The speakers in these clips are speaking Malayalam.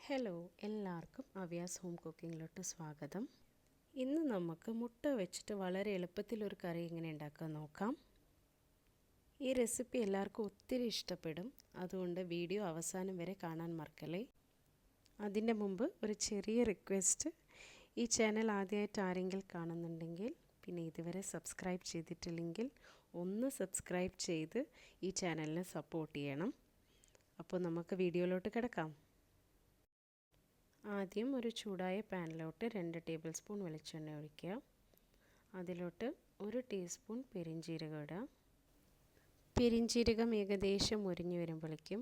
ഹലോ, എല്ലാവർക്കും അവ്യാസ് ഹോം കുക്കിങ്ങിലോട്ട് സ്വാഗതം. ഇന്ന് നമുക്ക് മുട്ട വെച്ചിട്ട് വളരെ എളുപ്പത്തിലൊരു കറി എങ്ങനെ ഉണ്ടാക്കാൻ നോക്കാം. ഈ റെസിപ്പി എല്ലാവർക്കും ഒത്തിരി ഇഷ്ടപ്പെടും, അതുകൊണ്ട് വീഡിയോ അവസാനം വരെ കാണാൻ മറക്കല്ലേ. അതിൻ്റെ മുമ്പ് ഒരു ചെറിയ റിക്വസ്റ്റ്, ഈ ചാനൽ ആദ്യമായിട്ട് ആരെങ്കിലും കാണുന്നുണ്ടെങ്കിൽ പിന്നെ ഇതുവരെ സബ്സ്ക്രൈബ് ചെയ്തിട്ടില്ലെങ്കിൽ ഒന്ന് സബ്സ്ക്രൈബ് ചെയ്ത് ഈ ചാനലിനെ സപ്പോർട്ട് ചെയ്യണം. അപ്പോൾ നമുക്ക് വീഡിയോയിലോട്ട് കിടക്കാം. ആദ്യം ഒരു ചൂടായ പാനിലോട്ട് 2 ടേബിൾ സ്പൂൺ വെളിച്ചെണ്ണ ഒഴിക്കുക. അതിലോട്ട് 1 ടീസ്പൂൺ പെരിഞ്ജീരകം ഇടുക. പെരിഞ്ജീരകം ഏകദേശം മുരിഞ്ഞു വരുമ്പോഴേക്കും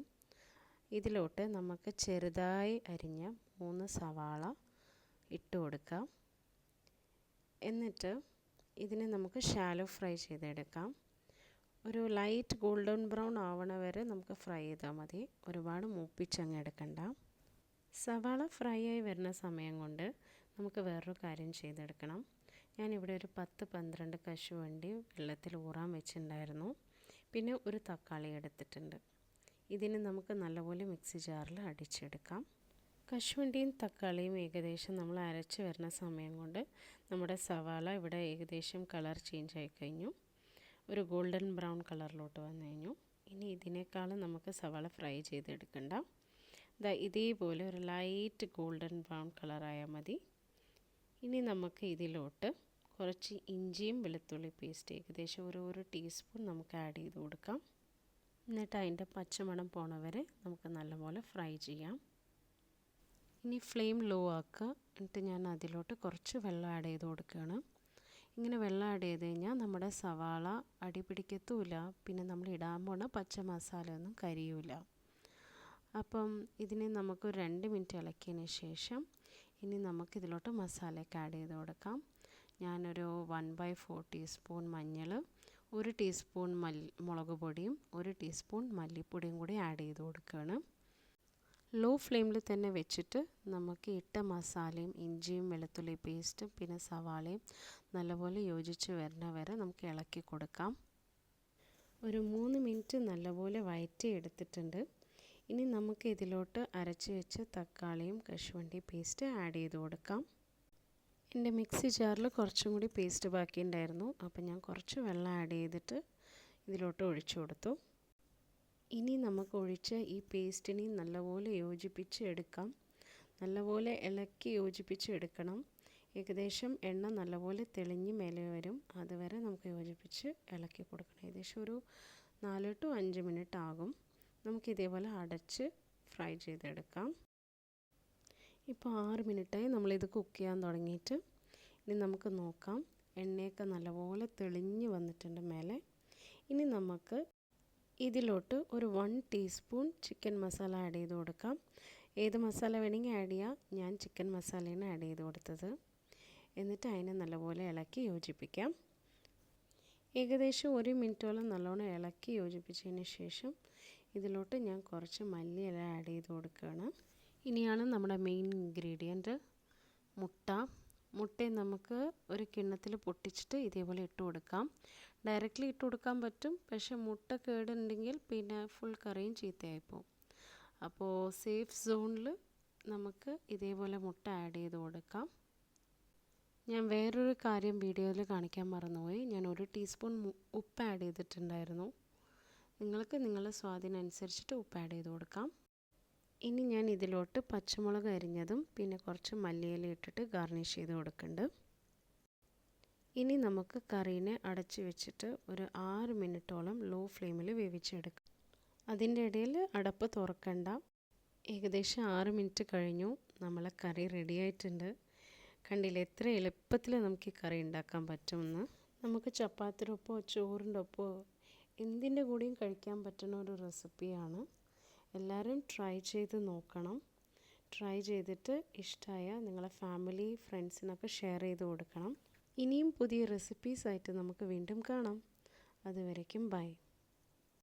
ഇതിലോട്ട് നമുക്ക് ചെറുതായി അരിഞ്ഞ 3 സവാള ഇട്ട് കൊടുക്കാം. എന്നിട്ട് ഇതിനെ നമുക്ക് ഷാലോ ഫ്രൈ ചെയ്തെടുക്കാം. ഒരു ലൈറ്റ് ഗോൾഡൻ ബ്രൗൺ ആവണ വരെ നമുക്ക് ഫ്രൈ ചെയ്താൽ മതി, ഒരുപാട് മൂപ്പിച്ചങ്ങ് എടുക്കണ്ട. സവാള ഫ്രൈ ആയി വരുന്ന സമയം കൊണ്ട് നമുക്ക് വേറൊരു കാര്യം ചെയ്തെടുക്കണം. ഞാനിവിടെ ഒരു 10-12 കശുവണ്ടി വെള്ളത്തിൽ ഊറാൻ വെച്ചിട്ടുണ്ടായിരുന്നു. പിന്നെ ഒരു തക്കാളി എടുത്തിട്ടുണ്ട്. ഇതിന് നമുക്ക് നല്ലപോലെ മിക്സി ജാറിൽ അടിച്ചെടുക്കാം. കശുവണ്ടിയും തക്കാളിയും ഏകദേശം നമ്മൾ അരച്ച് വരുന്ന സമയം കൊണ്ട് നമ്മുടെ സവാള ഇവിടെ ഏകദേശം കളർ ചേഞ്ച് ആയി കഴിഞ്ഞു, ഒരു ഗോൾഡൻ ബ്രൗൺ കളറിലോട്ട് വന്നു കഴിഞ്ഞു. ഇനി ഇതിനേക്കാളും നമുക്ക് സവാള ഫ്രൈ ചെയ്തെടുക്കണ്ട. ഇതേപോലെ ഒരു ലൈറ്റ് ഗോൾഡൻ ബ്രൗൺ കളറായാൽ മതി. ഇനി നമുക്ക് ഇതിലോട്ട് കുറച്ച് ഇഞ്ചിയും വെളുത്തുള്ളി പേസ്റ്റ് ഏകദേശം ഒരു ടീസ്പൂൺ നമുക്ക് ആഡ് ചെയ്ത് കൊടുക്കാം. എന്നിട്ട് അതിൻ്റെ പച്ചമണം പോണ വരെ നമുക്ക് നല്ലപോലെ ഫ്രൈ ചെയ്യാം. ഇനി ഫ്ലെയിം ലോ ആക്കുക. എന്നിട്ട് ഞാൻ അതിലോട്ട് കുറച്ച് വെള്ളം ആഡ് ചെയ്ത് കൊടുക്കുകയാണ്. ഇങ്ങനെ വെള്ളം ആഡ് ചെയ്ത് കഴിഞ്ഞാൽ നമ്മുടെ സവാള അടി പിടിക്കത്തുമില്ല, പിന്നെ നമ്മൾ ഇടാൻ പോണ പച്ച മസാല ഒന്നും കരിയൂല. അപ്പം ഇതിനെ നമുക്ക് 2 മിനിറ്റ് ഇളക്കിയതിന് ശേഷം ഇനി നമുക്കിതിലോട്ട് മസാലയൊക്കെ ആഡ് ചെയ്ത് കൊടുക്കാം. ഞാനൊരു 1/4 ടീസ്പൂൺ മഞ്ഞൾ, 1 ടീസ്പൂൺ മുളക് പൊടിയും 1 ടീസ്പൂൺ മല്ലിപ്പൊടിയും കൂടി ആഡ് ചെയ്ത് കൊടുക്കുകയാണ്. ലോ ഫ്ലെയിമിൽ തന്നെ വെച്ചിട്ട് നമുക്ക് ഇട്ട മസാലയും ഇഞ്ചിയും വെളുത്തുള്ളി പേസ്റ്റും പിന്നെ സവാളയും നല്ലപോലെ യോജിച്ച് വരുന്ന വരെ നമുക്ക് ഇളക്കി കൊടുക്കാം. ഒരു 3 മിനിറ്റ് നല്ലപോലെ വഴറ്റി എടുത്തിട്ടുണ്ട്. ഇനി നമുക്ക് ഇതിലോട്ട് അരച്ച് വെച്ച് തക്കാളിയും കശുവണ്ടി പേസ്റ്റ് ആഡ് ചെയ്ത് കൊടുക്കാം. എൻ്റെ മിക്സി ജാറിൽ കുറച്ചും കൂടി പേസ്റ്റ് ബാക്കിയുണ്ടായിരുന്നു, അപ്പോൾ ഞാൻ കുറച്ച് വെള്ളം ആഡ് ചെയ്തിട്ട് ഇതിലോട്ട് ഒഴിച്ചു കൊടുത്തു. ഇനി നമുക്ക് ഒഴിച്ച ഈ പേസ്റ്റിനെ നല്ലപോലെ യോജിപ്പിച്ച് എടുക്കാം. നല്ലപോലെ ഇളക്കി യോജിപ്പിച്ച് എടുക്കണം. ഏകദേശം എണ്ണ നല്ലപോലെ തെളിഞ്ഞ് മേലെ വരും, അതുവരെ നമുക്ക് യോജിപ്പിച്ച് ഇളക്കി കൊടുക്കണം. ഏകദേശം ഒരു 4 to 5 മിനിറ്റ് ആകും. നമുക്കിതേപോലെ അടച്ച് ഫ്രൈ ചെയ്തെടുക്കാം. ഇപ്പോൾ 6 മിനിറ്റായി നമ്മളിത് കുക്ക് ചെയ്യാൻ തുടങ്ങിയിട്ട്. ഇനി നമുക്ക് നോക്കാം, എണ്ണയൊക്കെ നല്ലപോലെ തെളിഞ്ഞ് വന്നിട്ടുണ്ട് മേലെ. ഇനി നമുക്ക് ഇതിലോട്ട് ഒരു 1 ടീസ്പൂൺ ചിക്കൻ മസാല ആഡ് ചെയ്ത് കൊടുക്കാം. ഏത് മസാല വേണമെങ്കിൽ ആഡ് ചെയ്യാം, ഞാൻ ചിക്കൻ മസാലയാണ് ആഡ് ചെയ്ത് കൊടുത്തത്. എന്നിട്ട് അതിനെ നല്ലപോലെ ഇളക്കി യോജിപ്പിക്കാം. ഏകദേശം 1 മിനിറ്റോളം നല്ലോണം ഇളക്കി യോജിപ്പിച്ചതിന് ശേഷം ഇതിലോട്ട് ഞാൻ കുറച്ച് മല്ലിയില ആഡ് ചെയ്ത് കൊടുക്കുകയാണ്. ഇനിയാണ് നമ്മുടെ മെയിൻ ഇൻഗ്രീഡിയൻറ്റ് മുട്ടയെ നമുക്ക് ഒരു കിണ്ണത്തിൽ പൊട്ടിച്ചിട്ട് ഇതേപോലെ ഇട്ട് കൊടുക്കാം. ഡയറക്റ്റ്ലി ഇട്ട് കൊടുക്കാൻ പറ്റും, പക്ഷേ മുട്ട കേടുണ്ടെങ്കിൽ പിന്നെ ഫുൾ കറിയും ചീത്തയായിപ്പോവും. അപ്പോൾ സേഫ് സോണിൽ നമുക്ക് ഇതേപോലെ മുട്ട ആഡ് ചെയ്ത് കൊടുക്കാം. ഞാൻ വേറൊരു കാര്യം വീഡിയോയിൽ കാണിക്കാൻ മറന്നുപോയി, ഞാൻ 1 ടീസ്പൂൺ ഉപ്പ് ആഡ് ചെയ്തിട്ടുണ്ടായിരുന്നു. നിങ്ങൾക്ക് നിങ്ങളുടെ സ്വാദിനനുസരിച്ചിട്ട് ഉപ്പ് ആഡ് ചെയ്ത് കൊടുക്കാം. ഇനി ഞാൻ ഇതിലോട്ട് പച്ചമുളക് അരിഞ്ഞതും പിന്നെ കുറച്ച് മല്ലിയില ഇട്ടിട്ട് ഗാർണിഷ് ചെയ്ത് കൊടുക്കുന്നുണ്ട്. ഇനി നമുക്ക് കറീനെ അടച്ച് വെച്ചിട്ട് ഒരു 6 മിനിറ്റോളം ലോ ഫ്ലെയിമിൽ വേവിച്ചെടുക്കാം. അതിൻ്റെ ഇടയിൽ അടപ്പ് തുറക്കണ്ട. ഏകദേശം 6 മിനിറ്റ് കഴിഞ്ഞു, നമ്മളെ കറി റെഡി ആയിട്ടുണ്ട്. കണ്ടില്ലേ എത്ര എളുപ്പത്തിൽ നമുക്ക് ഈ കറി ഉണ്ടാക്കാൻ പറ്റുമെന്ന്. നമുക്ക് ചപ്പാത്തിയുടെ ഒപ്പമോ ചോറിൻ്റെ ഒപ്പമോ എന്തിൻ്റെ കൂടെയും കഴിക്കാൻ പറ്റുന്ന ഒരു റെസിപ്പിയാണ്. എല്ലാവരും ട്രൈ ചെയ്ത് നോക്കണം. ട്രൈ ചെയ്തിട്ട് ഇഷ്ടമായ നിങ്ങളെ ഫാമിലി ഫ്രണ്ട്സിനൊക്കെ ഷെയർ ചെയ്ത് കൊടുക്കണം. ഇനിയും പുതിയ റെസിപ്പീസായിട്ട് നമുക്ക് വീണ്ടും കാണാം. അതുവരേക്കും ബൈ.